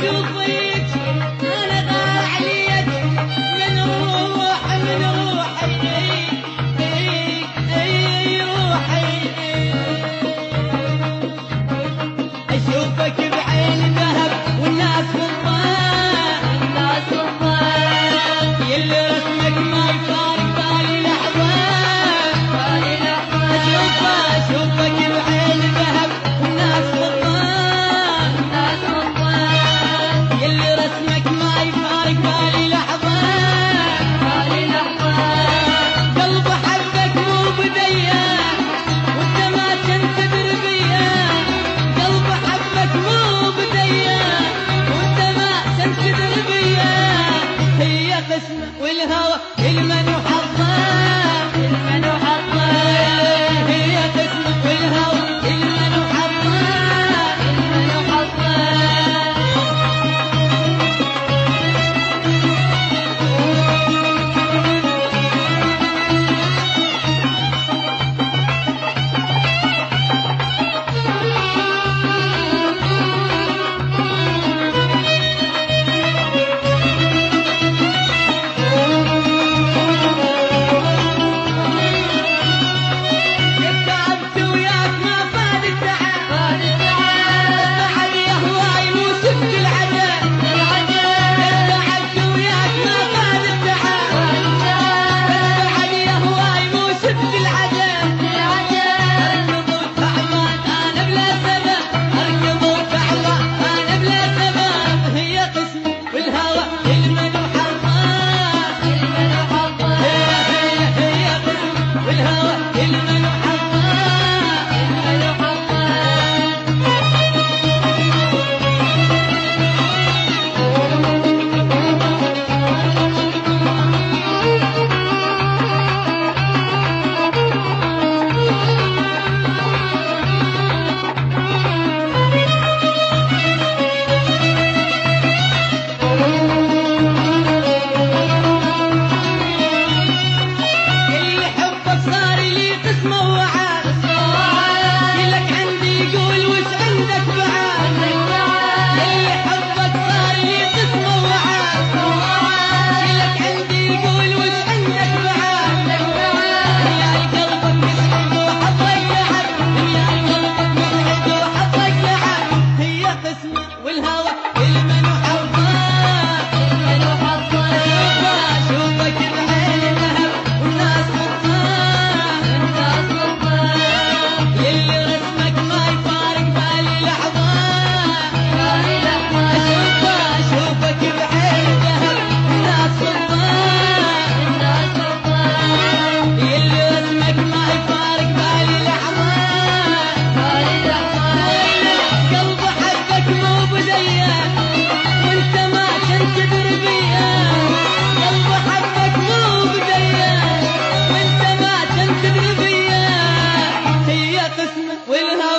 اشوفك انا ضاع عليك من روحي روحي اشوفك بعين ذهب والناس بالضاء يلي رسمك ما يفارق بالي لحظة اشوفك بعين ذهب والناس بالضاء يلي رسمك ما يفارق بالي لحظة قلب حبك مو بديا وانت ما تنتظر بيا قلب حبك مو بديا وانت ما تنتظر بيا هي قسمة والهوى المن وحظه هي قسمة والهوى المن وحظه تعبت وياك ما فاد التعب التعب يا هواي مو سبت العجب تعبت وياك ما فاد التعب التعب يا هواي مو سبت العجب اركض وتعبان انا بلا سبب اركض وتعبان انا بلا سبب هي قسمة والهوى المن وحظه هي قسمة والهوى المن وحظه اللي حبك صار لي قسمة وعاد لك عندي قول وش عندك بعاد اللي حبك صار لي قسمة وعاد لك عندي قول وش عندك بعاد يا قلبك مسعد وحظك تعب يا قلبك مسعد وحظك تعب هي قسمة والهوى المن وحظه اشوفك بعين ذهب والناس بالطاق يلي رسمك ما يفارق بالي لحظة اشوفك بعين ذهب والناس بالطاق يلي رسمك ما يفارق بالي لحظة قلب حبك مو بديا وانت ما تنتظر بيا قلب حبك مو بديا وانت ما تنتظر بيا هي قسمة والهوى